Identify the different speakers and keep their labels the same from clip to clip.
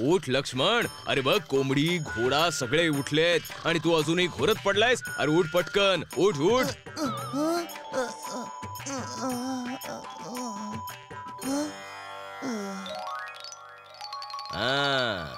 Speaker 1: उठ लक्ष्मण. अरे बघ, कोंबडी घोडा सगळे उठलेत आणि तू अजूनही घोरत पडलायस. अरे उठ पटकन, उठ उठ.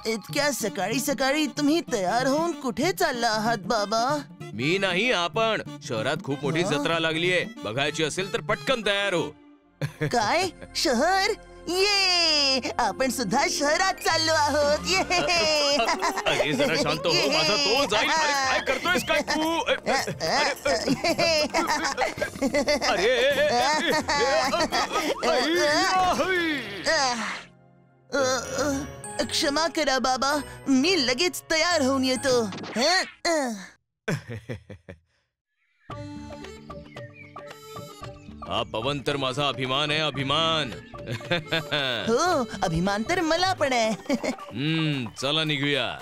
Speaker 2: इतक्या सकाळी सकाळी तुम्ही तयार होऊन कुठे चालला आहात बाबा?
Speaker 1: मी नाही, आपण. शहरात खूप मोठी जत्रा लागलीये. बघायची असेल तर पटकन तयार हो.
Speaker 2: काय? शहर? ये, आपण सुद्धा शहरात चाललो आहोत. ये.
Speaker 1: अरे जरा शांत हो, माझा तो जाईल. अरे काय करतोयस काय तू?
Speaker 2: अरे क्षमा करा बाबा, मी लगेच तयार होऊन येतो.
Speaker 1: हा पवन तर माझा अभिमान आहे, अभिमान.
Speaker 2: हो, अभिमान तर मला पण आहे.
Speaker 1: चला निघूया.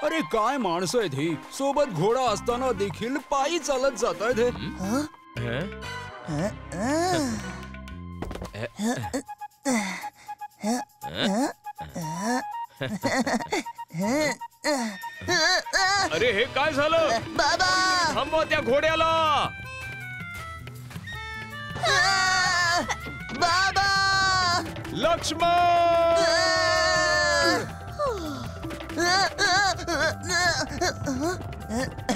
Speaker 3: अरे काय माणसं आहेत ही. सोबत घोडा असताना देखील पायी चालत जात आहेत.
Speaker 1: अरे हे काय झालं?
Speaker 2: बाबा
Speaker 1: थांबवा त्या घोड्याला.
Speaker 2: बाबा
Speaker 1: लक्ष्मण.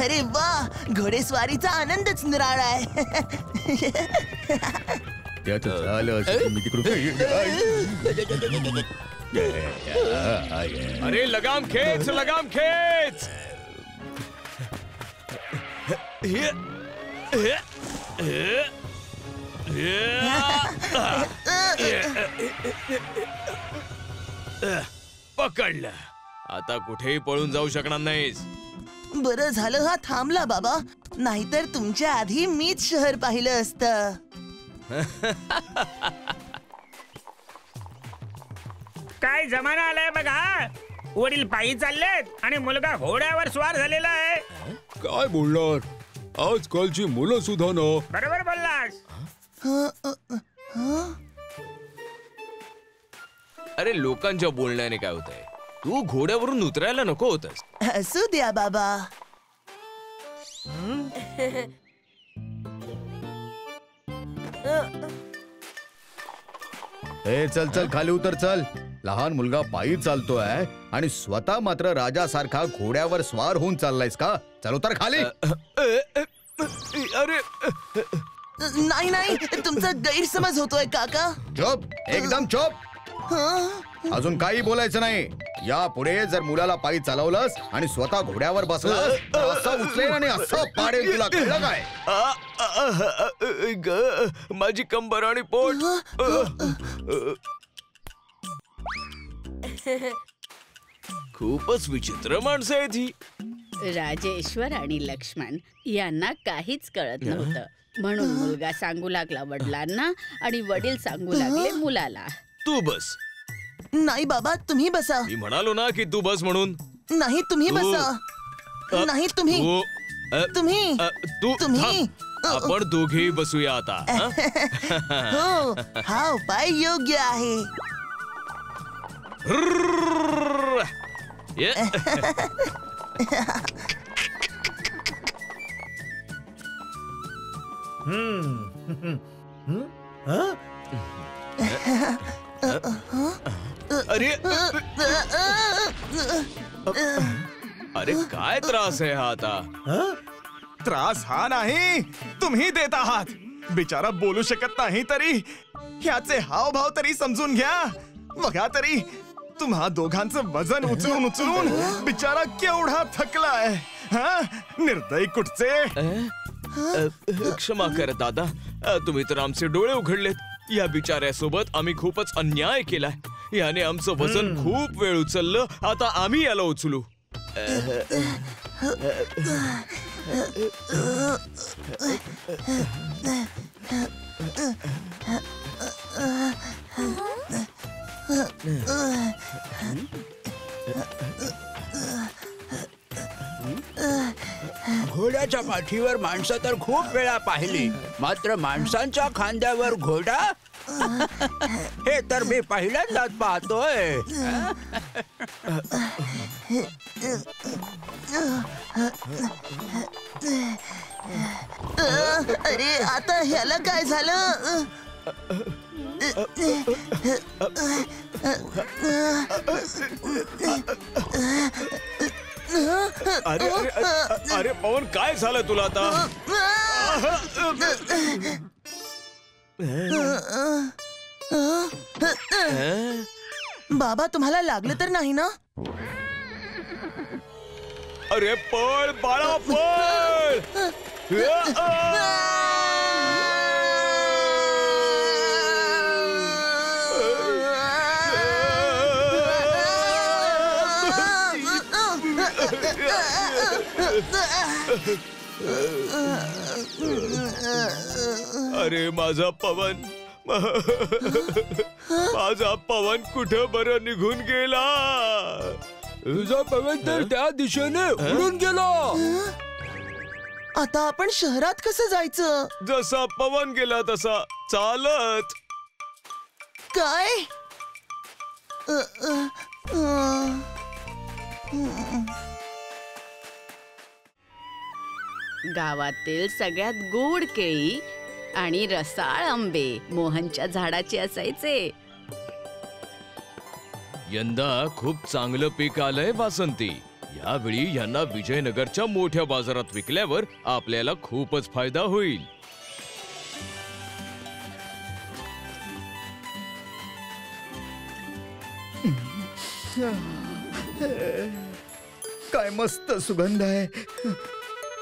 Speaker 2: अरे वा, घोडेस्वारीचा आनंदच निराळा आहे.
Speaker 1: अरे लगाम खेच, लगाम खेच. पकडलं. आता कुठेही पळून जाऊ शकणार नाहीस.
Speaker 2: बरं झालं हा थांबला बाबा, नाहीतर तुमच्या आधी मीच शहर पाहिलं असतं.
Speaker 4: काय जमाना आलाय बघा. वडील पायी चाललेत आणि मुलगा घोड्यावर स्वार झालेला आहे.
Speaker 3: काय बोलणार, आजकालची मुलं सुद्धा ना.
Speaker 4: बरोबर बोललास.
Speaker 1: अरे लोकांच्या बोलण्याने काय होतंय? तू घोड्यावरून उतरायला नको होतस.
Speaker 2: असू द्या बाबा.
Speaker 5: ए चल चल, खाली उतर चल. लहान मुलगा पायी चालतोय आणि स्वतः मात्र राजासारखा घोड्यावर स्वार होऊन चाललायस का? चल उतर खाली.
Speaker 1: अरे
Speaker 2: नाही नाही, तुमचा गैरसमज होतोय काका.
Speaker 5: चुप, एकदम चुप. अजून काही बोलायचं नाही. यापुढे जर मुलाला पायी चालवलंस आणि स्वतः घोड्यावर बसलास तर असं उचलेन आणि असं पाडेल तुला, कळलं काय?
Speaker 1: माझी कंबर आणि पोट. खूपच विचित्र माणसं आहेत ही.
Speaker 6: राजेश्वर आणि लक्ष्मण यांना काहीच कळत नव्हतं, म्हणून मुलगा सांगू लागला वडिलांना आणि वडील सांगू लागले मुलाला.
Speaker 1: तू बस.
Speaker 2: नाही बाबा, तुम्ही बसा.
Speaker 1: मी म्हणालो ना की तू बस म्हणून.
Speaker 2: नाही तुम्ही बसा. नाही तुम्ही तुम्ही तुम्ही
Speaker 1: आपण दोघेही बसूया आता.
Speaker 2: हो, हा उपाय योग्य आहे.
Speaker 1: अरे अरे काय त्रास आहे हा आता?
Speaker 7: त्रास हा नाही, तुम्ही देत आहात. बिचारा बोलू शकत नाही तरी ह्याचे हावभाव तरी समजून घ्या. बघा तरी, तुम्हा दोघांचं वजन उचलून उचलून बिचारा केवढा थकलाय. निर्दयी कुठचे.
Speaker 1: क्षमा कर दादा, तुम्ही तर आमचे डोळे उघडलेत. या बिचाऱ्यासोबत आम्ही खूपच अन्याय केलाय. याने आमचं वजन खूप वेळ उचललं, आता आम्ही याला उचलू.
Speaker 3: घोड्याच्या पाठीवर माणसं तर खूप वेळा पाहिली, मात्र माणसांच्या खांद्यावर घोडा हे तर मी पहिल्यांदाच पाहतोय.
Speaker 2: अरे आता ह्याला काय झालं?
Speaker 1: अरे अरे अरे अरे पवन, काय झालं तुला आता?
Speaker 2: बाबा तुम्हाला लागलं तर नाही ना?
Speaker 1: अरे पळ बाळा, पळ! अरे माझा पवन, माझा पवन कुठं बरं निघून गेला?
Speaker 3: तुझा पवन तर त्या दिशेने उडून गेला.
Speaker 2: आता आपण शहरात कसं जायचं?
Speaker 1: जसा पवन गेला तसा चालत.
Speaker 2: काय?
Speaker 6: गावातील सगळ्यात गोड केळी आणि रसाळ आंबे मोहनच्या झाडाचे असायचे.
Speaker 1: यंदा खूप चांगलं पीक आलंय वासंती. यावेळी यांना विजयनगरच्या मोठ्या बाजारात विकल्यावर आपल्याला खूपच फायदा होईल.
Speaker 5: काय मस्त सुगंध आहे.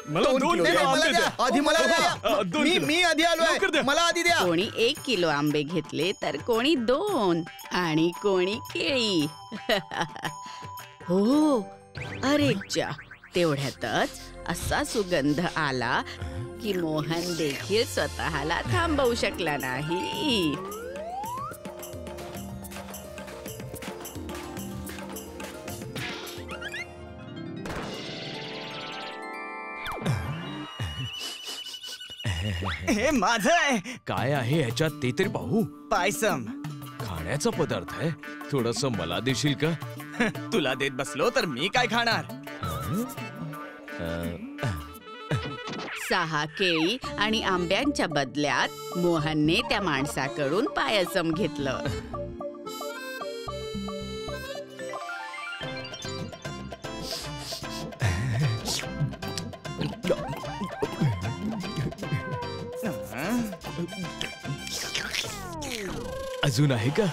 Speaker 1: मला 2
Speaker 5: नाही,
Speaker 1: किलो
Speaker 5: मला
Speaker 1: आंबे
Speaker 5: द्या.
Speaker 1: द्या.
Speaker 5: आधी मला द्या.
Speaker 1: दोन किलो.
Speaker 5: मी आधी
Speaker 1: लवकर
Speaker 5: आलोय,
Speaker 1: द्या.
Speaker 5: मला आधी द्या.
Speaker 6: कोणी 1 किलो आंबे घेतले तर कोणी 2 आणि कोणी केळी. हो, अरे च्या, तेवढ्यातच असा सुगंध आला की मोहन देखील स्वतःला थांबवू शकला नाही.
Speaker 7: हे माझं आहे.
Speaker 1: काय आहे ह्याच्यात ते तरी पाहू.
Speaker 7: पायसम.
Speaker 1: खाण्याचा पदार्थ आहे. थोडस मला देशील का?
Speaker 7: तुला देत बसलो तर मी काय खाणार?
Speaker 6: 6 केळी आणि आंब्यांच्या बदल्यात मोहनने त्या माणसाकडून पायसम घेतलं.
Speaker 1: अजून आहे का?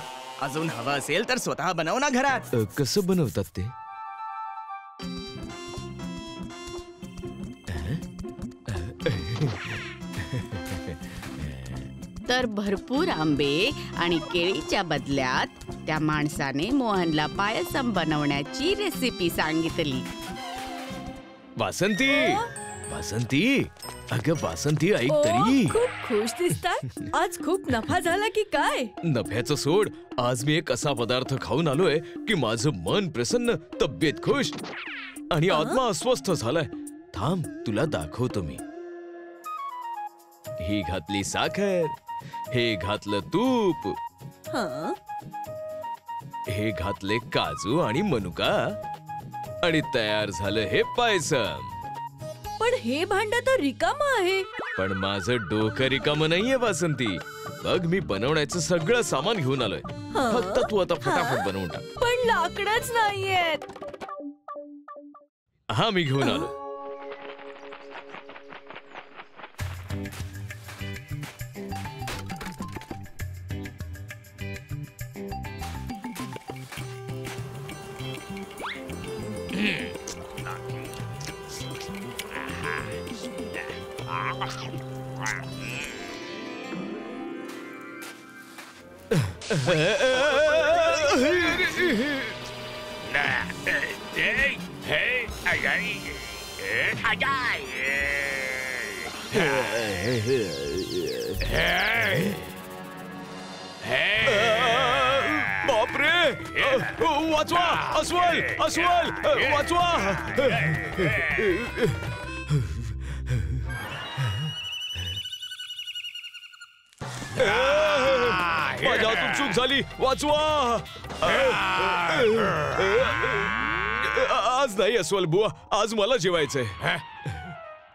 Speaker 7: अजून हवं असेल तर स्वतः बनव ना घरात.
Speaker 1: कसं बनवतात ते?
Speaker 6: तर भरपूर आंबे आणि केळीच्या बदल्यात त्या माणसाने मोहनला पायसम बनवण्याची रेसिपी सांगितली.
Speaker 1: वासंती, वासंती, अगं वासंती, ऐक तरी.
Speaker 8: खूप खुश दिसताय. आज खूप नफा झाला की काय?
Speaker 1: नफ्याचं सोड. आज मी एक असा पदार्थ खाऊन आलोय की माझं मन प्रसन्न, तब्येत खुश आणि आत्मा अस्वस्थ झालाय. थांब, तुला दाखवतो मी. ही घातली साखर, हे घातलं तूप,
Speaker 8: हं?
Speaker 1: हे घातले काजू आणि मनुका आणि तयार झालं हे पायसम.
Speaker 8: पण हे भांड तर रिकामं आहे.
Speaker 1: पण माझं डोकं रिकामं नाहीये वासंती. बघ, मी बनवण्याचं सगळं सामान घेऊन आलोय. फक्त तू आता फटाफट बनवून टाक.
Speaker 8: पण लाकडच नाहीयेत.
Speaker 1: हा, मी घेऊन आलो. बापरे, वाचवा, अस्वल, अस्वल, वाचवा. माझ्या हातून चूक झाली, वाचवा. आज नाही अस्वल बुवा, आज मला जेवायचंय.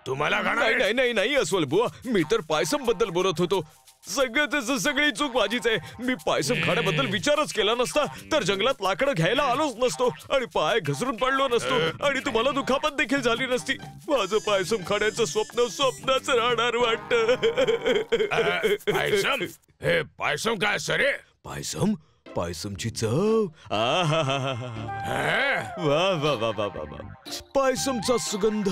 Speaker 4: तुम्हाला
Speaker 1: नाही नाही नाही अस्वल बुवा, मी तर पायसम बद्दल बोलत होतो. सगळी चूक माझीच आहे. मी पायसम खाण्याबद्दल विचारच केला नसता तर जंगलात लाकडं घ्यायला आलोच नसतो आणि पाय घसरून पडलो नसतो आणि तुम्हाला दुखापत देखील झाली नसती. माझं पायसम खाण्याचं स्वप्न स्वप्नच राहणार वाटतं.
Speaker 4: पायसम? हे पायसम काय सरे?
Speaker 1: पायसम? पायसमची चव, वा वा वा वा वा वा. पायसमचा सुगंध.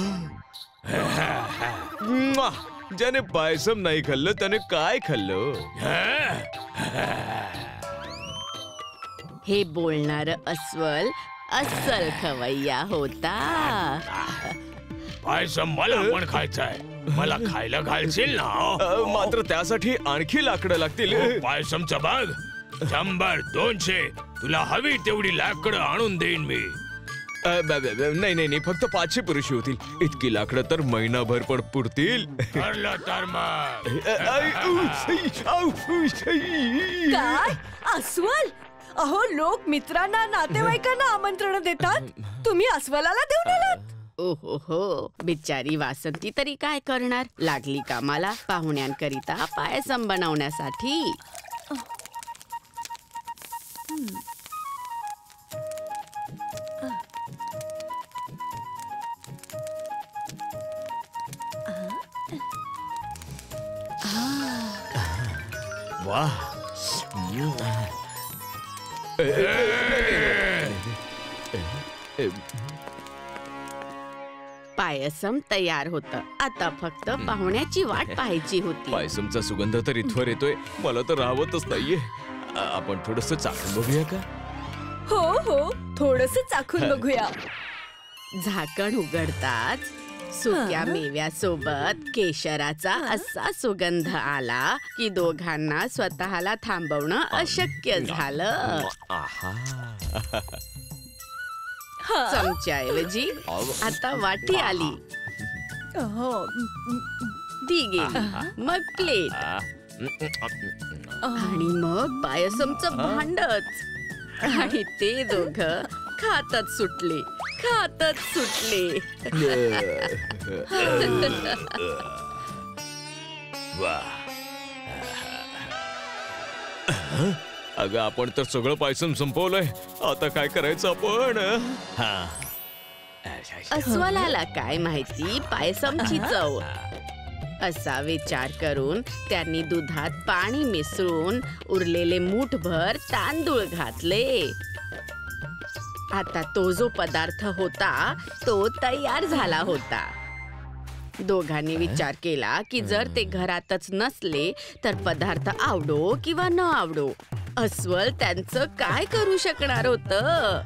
Speaker 1: ज्याने पायसम नाही खाल्लं त्याने काय खाल्लं?
Speaker 6: हे बोलणार अस्वल अस्सल खवय्या होता.
Speaker 4: पायसम मला पण खायचंय. मला खायला घालशील ना?
Speaker 1: मात्र त्यासाठी आणखी लाकडं लागतील.
Speaker 4: पायसमचा भाग 100-200 तुला हवी तेवढी लाकडं आणून देईन मी.
Speaker 1: नाही नाही नाही, फक्त 500 पुरुषी होतील. इतकी लाकडं तर महिनाभर पण पुरतील.
Speaker 4: ठरलं तर मग.
Speaker 8: काय अस्वल? अहो, लोक मित्रांना नातेवाईकांना आमंत्रण देतात, तुम्ही अस्वलाला देऊन आलात?
Speaker 6: ओहो हो, बिचारी वासंती तरी काय करणार, लागली कामाला पाहुण्यांकरिता पायसम बनवण्यासाठी.
Speaker 1: वा.
Speaker 6: पायसम तयार होतं. आता फक्त पाहुण्याची वाट पाहायची होती.
Speaker 1: पायसमचा सुगंध तर इथवर येतोय, मला तर राहवतच नाहीये. आपण थोडस चाखून बघूया का?
Speaker 8: हो हो, थोडस चाखून बघूया.
Speaker 6: झाकण उघडताच सुक्या मेव्यासोबत केशराचा असा सुगंध आला की दोघांना स्वतःला थांबवणं अशक्य झालं. चमच्याऐवजी आता वाटी आली, ती गेली, मग प्लेट आणि मग पायसमचं भांडच. आणि ते दोघं खातच सुटले.
Speaker 1: अगं, आपण तर सगळं पायसम संपवलंय. आता काय करायचं आपण?
Speaker 6: अस्वलाला काय माहिती पायसमची चव. असा विचार करून त्यांनी दुधात पाणी मिसळून उरलेले मूठभर तांदूळ घातले. आता तो जो पदार्थ होता तो तयार झाला होता. दोघांनी विचार केला की जर ते घरातच नसले तर पदार्थ आवडो किंवा न आवडो, अस्वल त्यांचं काय करू शकणार होतं.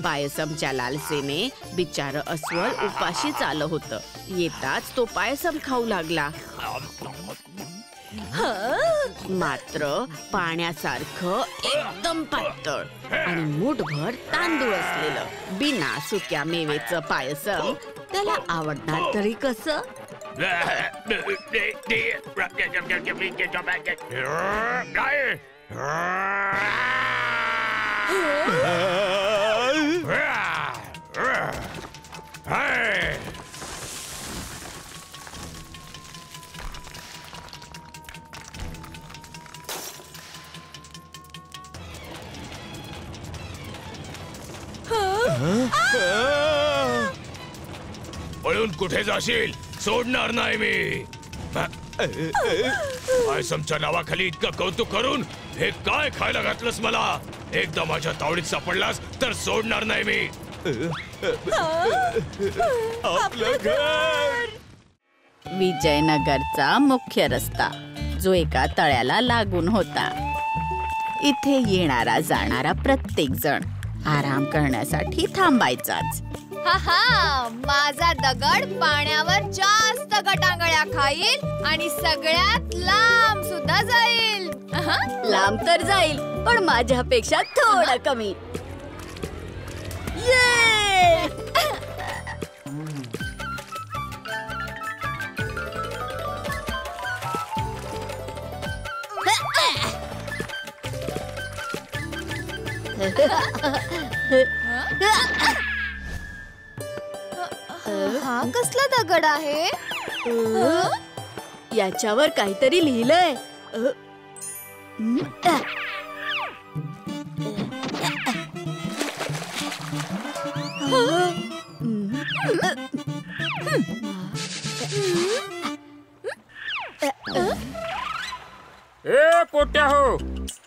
Speaker 6: पायसमच्या लालसेने बिचारं अस्वल उपाशीच आलं होतं. येताच तो पायसम खाऊ लागला. मात्र पाण्यासारखं एकदम पातळ आणि मूठभर तांदूळ असलेलं बिना सुक्या मेवेचं पायसम त्याला आवडणार तरी कसं.
Speaker 4: पळून कुठे जाशील? सोडणार नाही मी. पायसमच्या नावाखाली इतकं कौतुक करून हे काय खायला घातलंस मला? एकदा माझ्या तावडीत सापडलास तर सोडणार नाही मी.
Speaker 1: आपलं घर.
Speaker 6: विजयनगरचा मुख्य रस्ता जो एका तळ्याला लागून होता. इथे येणारा जाणारा प्रत्येक जण आराम करण्यासाठी थांबायचाच.
Speaker 9: हा माझा दगड पाण्यावर जास्त गटांगळ्या खाईल आणि सगळ्यात लांब सुद्धा जाईल.
Speaker 8: लांब तर जाईल पण माझ्यापेक्षा थोडं कमी.
Speaker 9: हा कसला दगड आहे?
Speaker 8: याच्यावर काहीतरी लिहिलंय.
Speaker 10: ए पोट्या हो,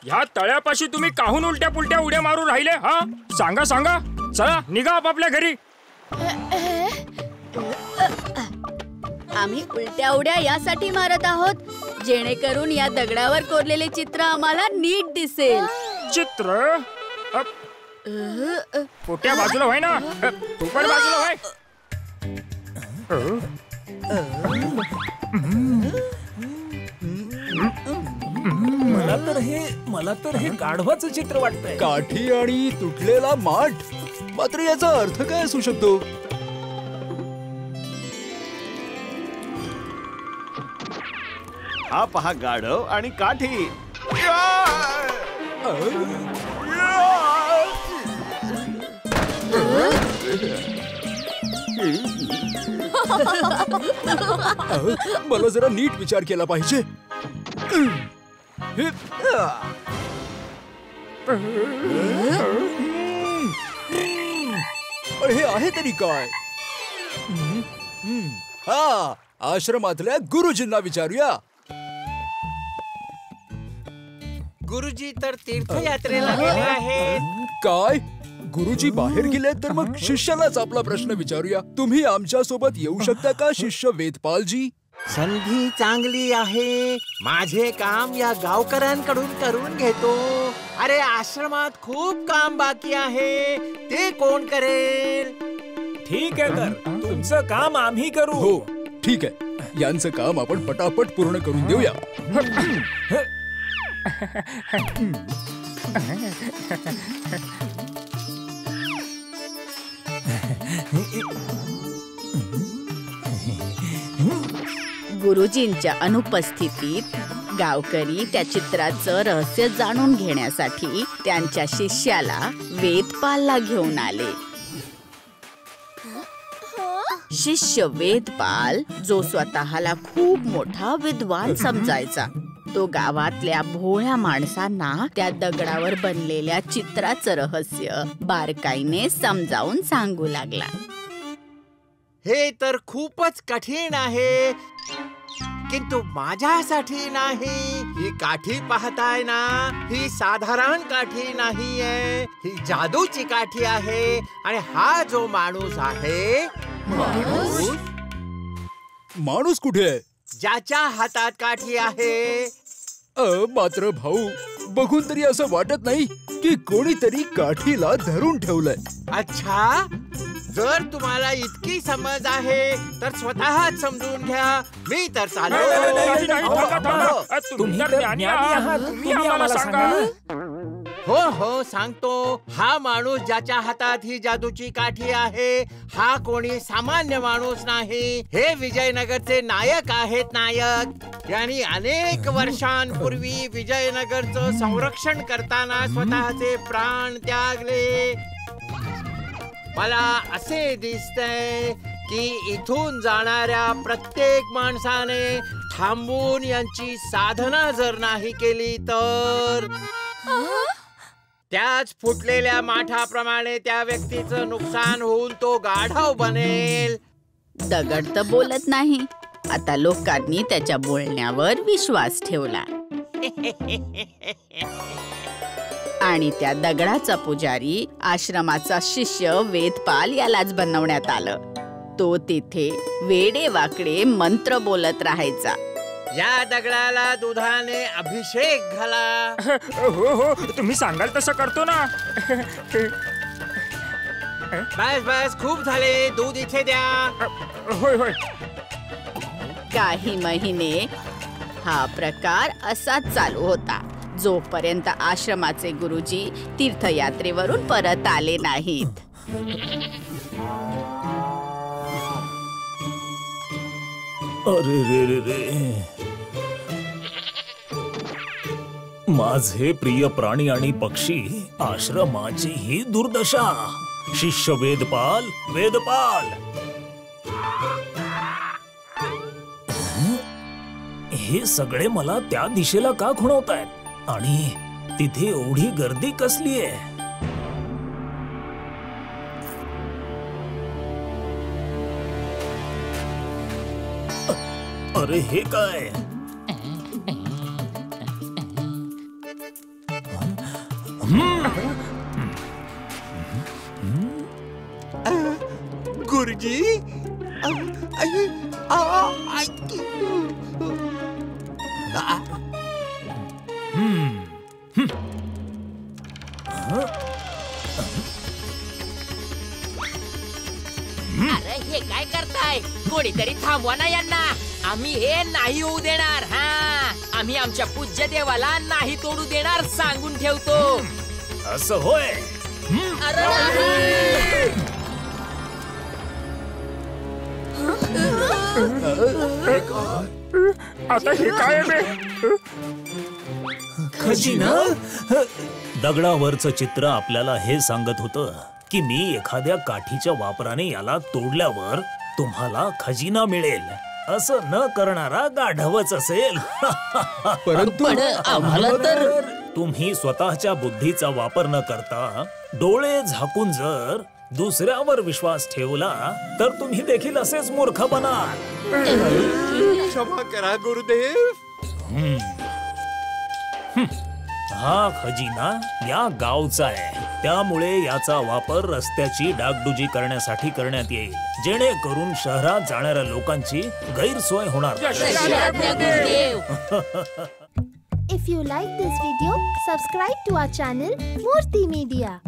Speaker 10: ह्या तळ्यापाशी तुम्ही काहून उलट्या पुलट्या उड्या मारून राहिले? हा सांगा सांगा. चला निघा आपापल्या घरी.
Speaker 8: आम्ही उलट्या उड्या यासाठी मारत आहोत जेणेकरून या दगडावर कोरलेले चित्र आम्हाला नीट दिसेल.
Speaker 10: चित्र? पोट्या बाजूला व्हाय ना, तू पण बाजूला व्हाय.
Speaker 11: मला तर हे गाढवाचं चित्र वाटतंय.
Speaker 12: काठी आणि तुटलेला माठ. मात्र याचा अर्थ काय असू शकतो?
Speaker 7: हा पहा गाढव आणि काठी.
Speaker 12: मला जरा नीट विचार केला पाहिजे. हे आहे तरी काय? हा, आश्रमातल्या गुरुजींना विचारूया.
Speaker 13: गुरुजी तर तीर्थयात्रेला गेले आहेत.
Speaker 12: काय? गुरुजी बाहेर गेले तर मग शिष्यालाच आपला प्रश्न विचारूया. तुम्ही आमच्या सोबत येऊ शकता का शिष्य वेदपालजी?
Speaker 13: संधी चांगली आहे. माझे काम या गावकऱ्यांकडून करून घेतो. अरे आश्रमात खूप काम बाकी आहे, ते कोण करेल?
Speaker 11: ठीक आहे तर तुमचं काम आम्ही करू.
Speaker 12: हो ठीक आहे, यांचं काम आपण पटापट पूर्ण करून देऊया.
Speaker 6: गुरुजींच्या अनुपस्थितीत गावकरी त्या चित्राचं रहस्य जाणून घेण्यासाठी त्यांच्या शिष्याला वेदपालला घेऊन आले. शिष्य वेदपाल, जो स्वतःला खूप मोठा विद्वान समजायचा, तो गावातल्या भोळ्या माणसांना त्या दगडावर बनलेल्या चित्राचं रहस्य बारकाईने समजावून सांगू लागला.
Speaker 13: हे तर खूपच कठीण आहे, किंतु माझ्यासाठी नाही. ही काठी पाहताय ना, ही साधारण काठी नाहीये, ही जादूची काठी आहे. आणि हा जो माणूस आहे,
Speaker 12: माणूस कुठे आहे?
Speaker 13: ज्याच्या हातात काठी आहे.
Speaker 12: मात्र भाऊ, बघून तरी असं वाटत नाही की कोणीतरी काठीला धरून ठेवलंय.
Speaker 13: अच्छा, जर तुम्हाला इतकी समज आहे तर स्वतःच समजून घ्या. मी तर चाललो. हो हो सांगतो. हा माणूस ज्याच्या हातात ही जादूची काठी आहे, हा कोणी सामान्य माणूस नाही. हे विजयनगरचे नायक आहेत, नायक. यांनी अनेक वर्षांपूर्वी विजयनगरचं संरक्षण करताना स्वतःचे प्राण त्यागले. मला असे दिसतंय की इथून जाणाऱ्या प्रत्येक माणसाने थांबून यांची साधना जर नाही केली तर त्याच फुटलेल्या माठाप्रमाणे त्या व्यक्तीचं नुकसान होऊन तो गाढव बनेल.
Speaker 6: दगड तर बोलत नाही. आता लोकांनी त्याच्या बोलण्यावर विश्वास ठेवला आणि त्या दगडाचा पुजारी आश्रमाचा शिष्य वेदपाल यालाच बनवण्यात आलं. तो तिथे वेडे वाकडे मंत्र बोलत राहायचा.
Speaker 13: या दगडाला दुधाने अभिषेक घाला.
Speaker 10: हो हो, तुम्ही सांगाल तसं करतो ना.
Speaker 13: बस बस खूप झाले, दूध इथे द्या.
Speaker 10: होय होय.
Speaker 6: काही महिने हा प्रकार असाच चालू होता, जोपर्यंत आश्रमाचे गुरुजी तीर्थयात्रेवरून परत आले नाहीत.
Speaker 11: अरे रे रे रे, माझे प्रिय प्राणी आणि पक्षी, आश्रमाची ही दुर्दशा. शिष्य वेदपाल, वेदपाल, हे सगळे मला त्या दिशेला का खुणवतायत आणि तिथे एवढी गर्दी कसली आहे? अरे हे काय?
Speaker 13: गुरुजी,
Speaker 14: अरे हे काय करताय? कोणीतरी थांबवा ना यांना. आम्ही हे नाही होऊ देणार. हा, आम्ही आमच्या पूज्य देवाला नाही तोडू देणार, सांगून ठेवतो.
Speaker 11: असं होय?
Speaker 14: अरे
Speaker 10: आता हे काय आहे?
Speaker 11: खजिना? दगडावरचं चित्र आपल्याला हे सांगत होतं की मी एखाद्या काठीच्या वापराने याला तोडल्यावर तुम्हाला खजिना मिळेल. असं न करणारा गाढवच असेल.
Speaker 12: परंतु आम्हाला तर
Speaker 11: तुम्ही स्वतःच्या बुद्धीचा वापर न करता डोळे झाकून जर दुसऱ्यावर विश्वास ठेवला तर तुम्ही देखील असेच मूर्ख बनाल.
Speaker 13: क्षमा करा गुरुदेव.
Speaker 11: हा खजिना या गावचा आहे, त्यामुळे याचा वापर रस्त्याची डागडुजी करण्यासाठी करण्यात येईल, जेणेकरून शहरात जाणाऱ्या लोकांची गैरसोय होणार.
Speaker 15: If you like this video, subscribe to our channel Murthy Media.